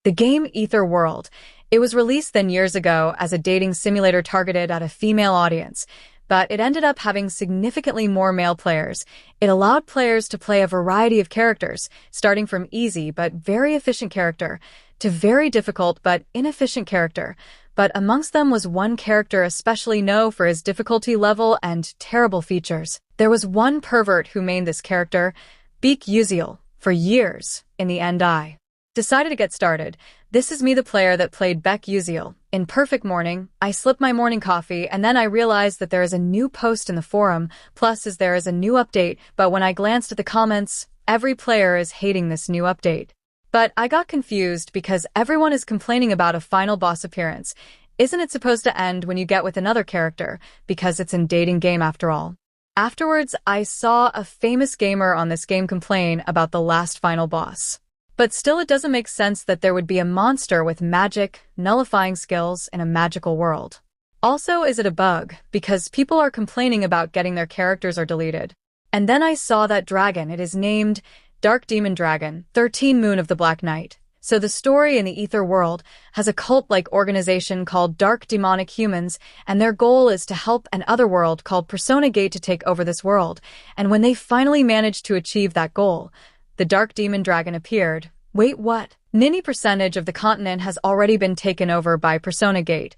The game Ether World. It was released then years ago as a dating simulator targeted at a female audience, but it ended up having significantly more male players. It allowed players to play a variety of characters, starting from easy but very efficient character to very difficult but inefficient character. But amongst them was one character especially known for his difficulty level and terrible features. There was one pervert who mained this character, Beak Uziel, for years. In the end, I decided to get started. This is me, the player that played Beck Uziel. In perfect morning, I slipped my morning coffee, and then I realized that there is a new post in the forum, plus as there is a new update, but when I glanced at the comments, every player is hating this new update. But I got confused because everyone is complaining about a final boss appearance. Isn't it supposed to end when you get with another character? Because it's a dating game after all. Afterwards, I saw a famous gamer on this game complain about the last final boss. But still, it doesn't make sense that there would be a monster with magic, nullifying skills in a magical world. Also, is it a bug? Because people are complaining about getting their characters are deleted. And then I saw that dragon. It is named Dark Demon Dragon, 13 Moon of the Black Knight. So the story in the Ether World has a cult-like organization called Dark Demonic Humans, and their goal is to help an other world called Persona Gate to take over this world. And when they finally managed to achieve that goal, the Dark Demon Dragon appeared. Wait, what? 90% of the continent has already been taken over by Persona Gate.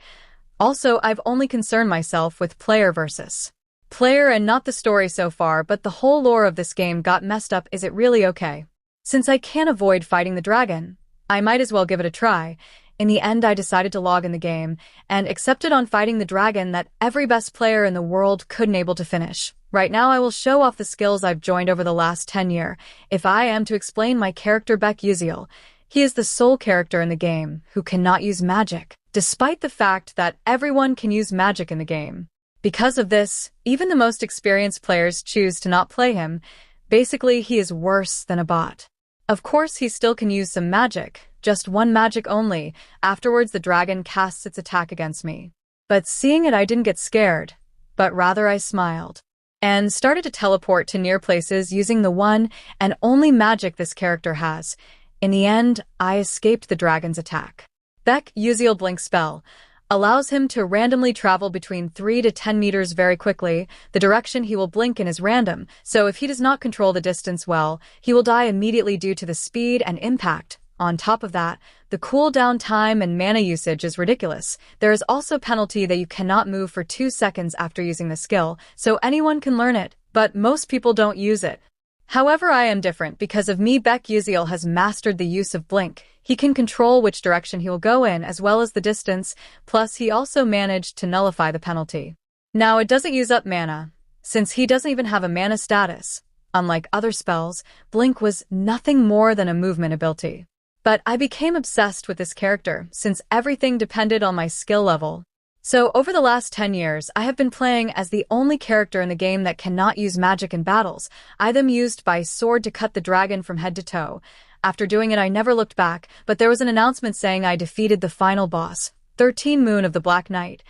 Also, I've only concerned myself with player versus player and not the story so far, but the whole lore of this game got messed up. Is it really okay? Since I can't avoid fighting the dragon, I might as well give it a try. In the end, I decided to log in the game and accepted on fighting the dragon that every best player in the world couldn't able to finish. Right now, I will show off the skills I've joined over the last 10 years. If I am to explain my character Beck Uziel, he is the sole character in the game who cannot use magic, despite the fact that everyone can use magic in the game. Because of this, even the most experienced players choose to not play him. Basically, he is worse than a bot. Of course, he still can use some magic, just one magic only. Afterwards, the dragon casts its attack against me. But seeing it, I didn't get scared, but rather I smiled and started to teleport to near places using the one and only magic this character has. In the end, I escaped the dragon's attack. Beck Uziel Blink spell allows him to randomly travel between 3 to 10 meters very quickly. The direction he will blink in is random, so if he does not control the distance well, he will die immediately due to the speed and impact. On top of that, the cooldown time and mana usage is ridiculous. There is also penalty that you cannot move for 2 seconds after using the skill, so anyone can learn it, but most people don't use it. However, I am different because of me. Beck Uziel has mastered the use of Blink. He can control which direction he will go in as well as the distance, plus he also managed to nullify the penalty. Now, it doesn't use up mana, since he doesn't even have a mana status. Unlike other spells, Blink was nothing more than a movement ability. But I became obsessed with this character since everything depended on my skill level. So over the last 10 years, I have been playing as the only character in the game that cannot use magic in battles. I then used my sword to cut the dragon from head to toe. After doing it, I never looked back, but there was an announcement saying I defeated the final boss, 13 Moon of the Black Knight.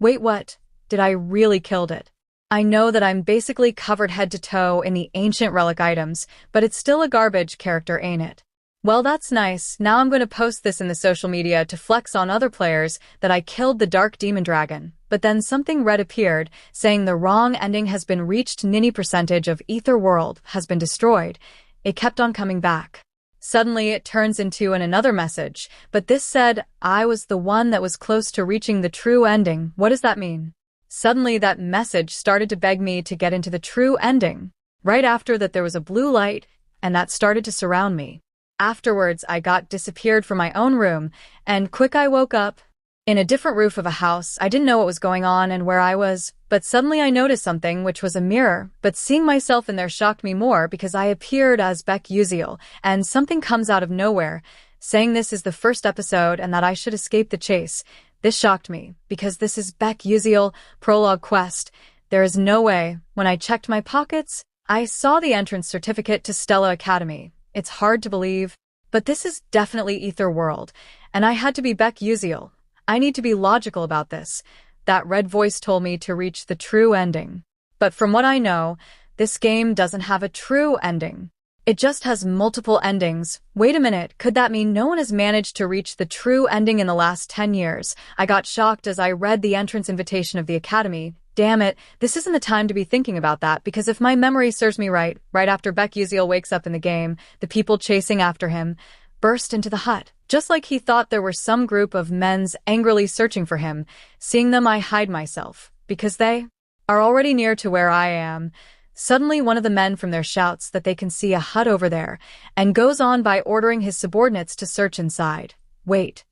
Wait, what? Did I really killed it? I know that I'm basically covered head to toe in the ancient relic items, but it's still a garbage character, ain't it? Well, that's nice. Now I'm going to post this in the social media to flex on other players that I killed the Dark Demon Dragon. But then something red appeared, saying the wrong ending has been reached. 90% of Ether World has been destroyed. It kept on coming back. Suddenly it turns into another message, but this said I was the one that was close to reaching the true ending. What does that mean? Suddenly that message started to beg me to get into the true ending. Right after that there was a blue light, and that started to surround me. Afterwards, I got disappeared from my own room, and quick I woke up in a different roof of a house. I didn't know what was going on and where I was, but suddenly I noticed something, which was a mirror. But seeing myself in there shocked me more because I appeared as Beck Uziel, and something comes out of nowhere, saying this is the first episode and that I should escape the chase. This shocked me, because this is Beck Uziel, prologue quest. There is no way. When I checked my pockets, I saw the entrance certificate to Stella Academy. It's hard to believe, but this is definitely Ether World, and I had to be Beck Uziel. I need to be logical about this. That red voice told me to reach the true ending. But from what I know, this game doesn't have a true ending. It just has multiple endings. Wait a minute, could that mean no one has managed to reach the true ending in the last 10 years? I got shocked as I read the entrance invitation of the Academy. Damn it, this isn't the time to be thinking about that, because if my memory serves me right after Uziel wakes up in the game, the people chasing after him burst into the hut. Just like he thought there were some group of men's angrily searching for him. Seeing them, I hide myself, because they are already near to where I am. Suddenly, one of the men from there shouts that they can see a hut over there, and goes on by ordering his subordinates to search inside. Wait.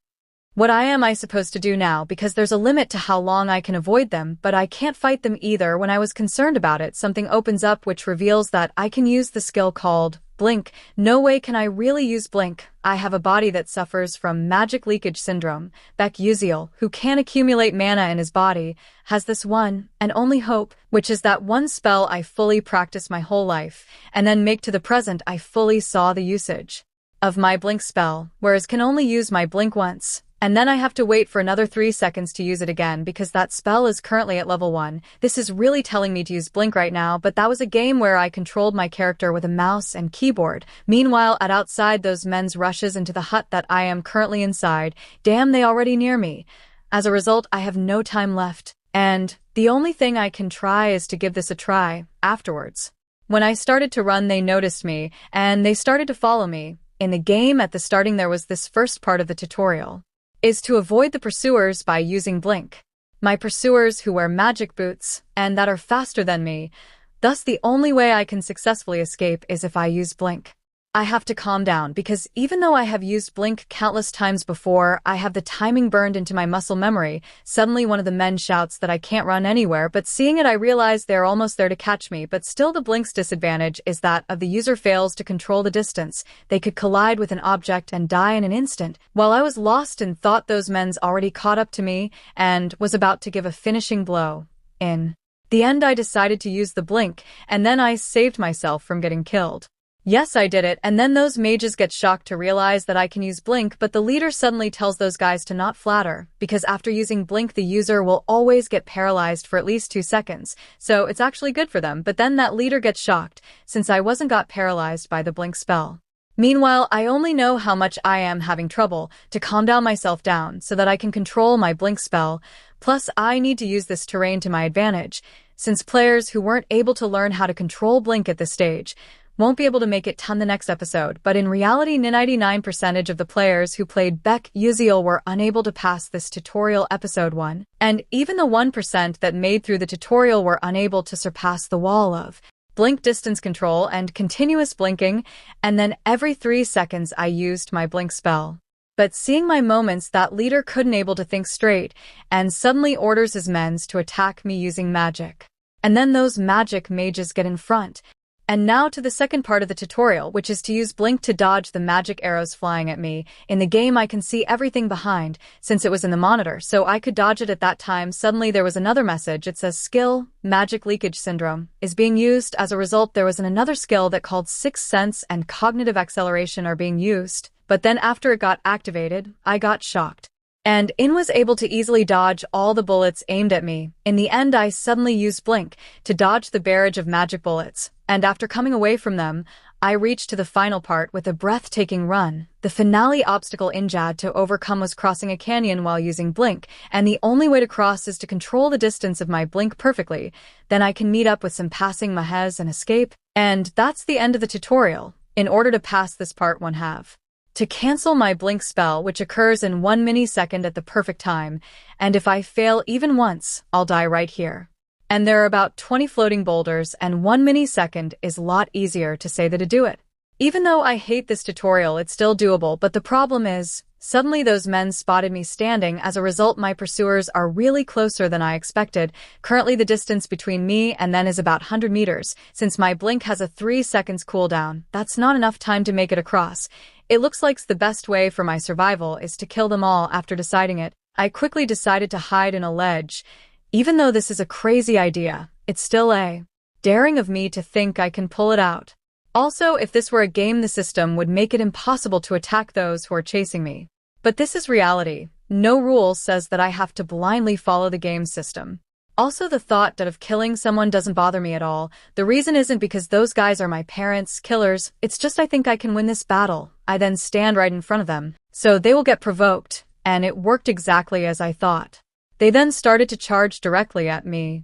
What am I supposed to do now? Because there's a limit to how long I can avoid them, but I can't fight them either. When I was concerned about it, something opens up which reveals that I can use the skill called Blink. No way can I really use Blink. I have a body that suffers from magic leakage syndrome. Uziel, who can accumulate mana in his body, has this one and only hope, which is that one spell I fully practice my whole life, and then make to the present I fully saw the usage of my Blink spell, whereas can only use my Blink once. And then I have to wait for another 3 seconds to use it again because that spell is currently at level 1. This is really telling me to use Blink right now, but that was a game where I controlled my character with a mouse and keyboard. Meanwhile, at outside, those men's rushes into the hut that I am currently inside. Damn, they already near me. As a result, I have no time left. And the only thing I can try is to give this a try afterwards. When I started to run, they noticed me, and they started to follow me. In the game, at the starting, there was this first part of the tutorial is to avoid the pursuers by using Blink. My pursuers who wear magic boots, and that are faster than me. Thus, the only way I can successfully escape is if I use Blink. I have to calm down because even though I have used Blink countless times before, I have the timing burned into my muscle memory. Suddenly one of the men shouts that I can't run anywhere, but seeing it I realize they're almost there to catch me. But still, the Blink's disadvantage is that if the user fails to control the distance, they could collide with an object and die in an instant. While I was lost and thought those men's already caught up to me and was about to give a finishing blow. In the end, I decided to use the Blink, and then I saved myself from getting killed. Yes, I did it, and then those mages get shocked to realize that I can use Blink, but the leader suddenly tells those guys to not flatter, because after using Blink the user will always get paralyzed for at least 2 seconds, so it's actually good for them. But then that leader gets shocked, since I wasn't got paralyzed by the Blink spell. Meanwhile, I only know how much I am having trouble to calm down myself down so that I can control my Blink spell, plus I need to use this terrain to my advantage, since players who weren't able to learn how to control Blink at this stage won't be able to make it to the next episode, but in reality 99% of the players who played Uziel were unable to pass this tutorial episode 1, and even the 1% that made through the tutorial were unable to surpass the wall of Blink distance control and continuous blinking, and then every 3 seconds I used my Blink spell. But seeing my moments, that leader couldn't able to think straight, and suddenly orders his men to attack me using magic. And then those magic mages get in front. And now to the second part of the tutorial, which is to use Blink to dodge the magic arrows flying at me. In the game I can see everything behind, since it was in the monitor, so I could dodge it at that time. Suddenly there was another message. It says skill, magic leakage syndrome, is being used. As a result, there was another skill that called Sixth Sense and cognitive acceleration are being used. But then after it got activated, I got shocked. And was able to easily dodge all the bullets aimed at me. In the end, I suddenly used Blink to dodge the barrage of magic bullets, and after coming away from them, I reached to the final part with a breathtaking run. The finale obstacle Injad to overcome was crossing a canyon while using Blink, and the only way to cross is to control the distance of my Blink perfectly. Then I can meet up with some passing mahes and escape, and that's the end of the tutorial. In order to pass this part, one have to cancel my Blink spell, which occurs in 1 millisecond at the perfect time, and if I fail even once, I'll die right here. And there are about 20 floating boulders, and 1 millisecond is a lot easier to say than to do it. Even though I hate this tutorial, it's still doable, but the problem is, suddenly those men spotted me standing. As a result, my pursuers are really closer than I expected. Currently the distance between me and them is about 100 meters. Since my Blink has a 3 seconds cooldown, that's not enough time to make it across. It looks like the best way for my survival is to kill them all. After deciding it, I quickly decided to hide in a ledge. Even though this is a crazy idea, it's still daring of me to think I can pull it out. Also, if this were a game, the system would make it impossible to attack those who are chasing me. But this is reality. No rule says that I have to blindly follow the game system. Also, the thought that of killing someone doesn't bother me at all. The reason isn't because those guys are my parents, killers, it's just I think I can win this battle. I then stand right in front of them, so they will get provoked, and it worked exactly as I thought. They then started to charge directly at me.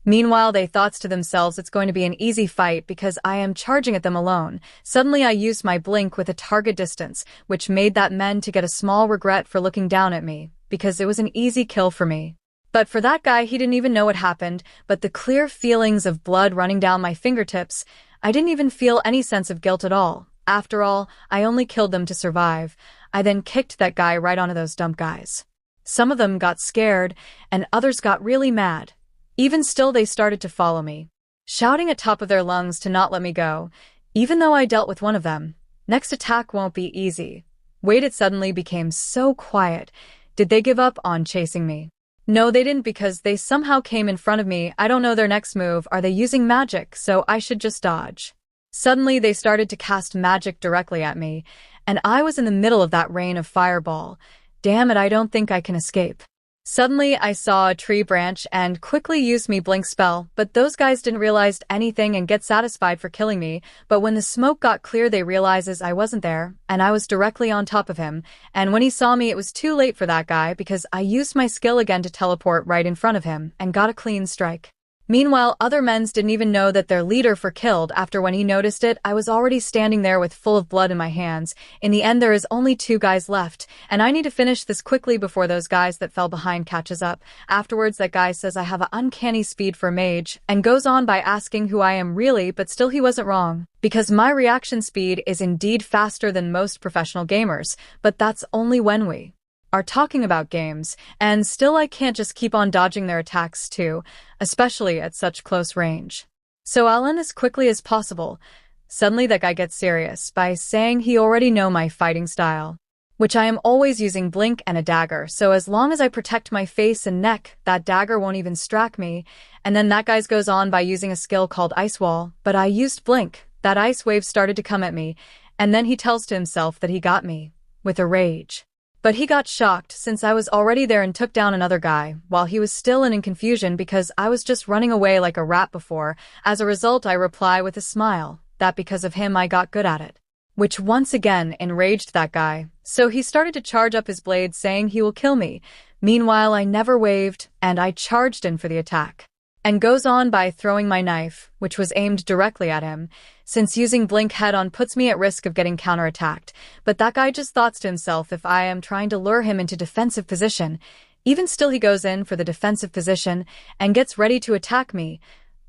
Meanwhile, they thought to themselves it's going to be an easy fight because I am charging at them alone. Suddenly I used my blink with a target distance, which made that men to get a small regret for looking down at me, because it was an easy kill for me. But for that guy, he didn't even know what happened, but the clear feelings of blood running down my fingertips, I didn't even feel any sense of guilt at all. After all, I only killed them to survive. I then kicked that guy right onto those dumb guys. Some of them got scared, and others got really mad. Even still, they started to follow me, shouting at top of their lungs to not let me go, even though I dealt with one of them. Next attack won't be easy. Wait, it suddenly became so quiet. Did they give up on chasing me? No, they didn't, because they somehow came in front of me. I don't know their next move. Are they using magic? So I should just dodge. Suddenly, they started to cast magic directly at me, and I was in the middle of that rain of fireball. Damn it, I don't think I can escape. Suddenly, I saw a tree branch and quickly used me blink spell, but those guys didn't realize anything and get satisfied for killing me. But when the smoke got clear, they realizes I wasn't there, and I was directly on top of him. And when he saw me, it was too late for that guy because I used my skill again to teleport right in front of him and got a clean strike. Meanwhile, other men's didn't even know that their leader for killed. After when he noticed it, I was already standing there with full of blood in my hands. In the end, there is only 2 guys left, and I need to finish this quickly before those guys that fell behind catches up. Afterwards, that guy says I have an uncanny speed for mage, and goes on by asking who I am really, but still he wasn't wrong, because my reaction speed is indeed faster than most professional gamers, but that's only when we are talking about games, and still I can't just keep on dodging their attacks too, especially at such close range. So I'll end as quickly as possible. Suddenly that guy gets serious by saying he already know my fighting style, which I am always using blink and a dagger, so as long as I protect my face and neck, that dagger won't even strike me. And then that guy goes on by using a skill called ice wall, but I used blink. That ice wave started to come at me, and then he tells to himself that he got me, with a rage. But he got shocked since I was already there and took down another guy, while he was still in confusion because I was just running away like a rat before. As a result, I reply with a smile, that because of him I got good at it, which once again enraged that guy. So he started to charge up his blade saying he will kill me. Meanwhile, I never waved, and I charged in for the attack. And goes on by throwing my knife, which was aimed directly at him, since using blink head-on puts me at risk of getting counterattacked. But that guy just thought to himself if I am trying to lure him into defensive position. Even still, he goes in for the defensive position and gets ready to attack me,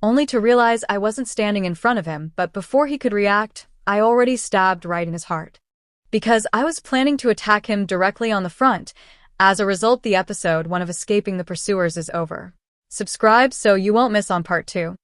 only to realize I wasn't standing in front of him, but before he could react, I already stabbed right in his heart. Because I was planning to attack him directly on the front. As a result, the episode 1 of Escaping the Pursuers is over. Subscribe so you won't miss on part 2.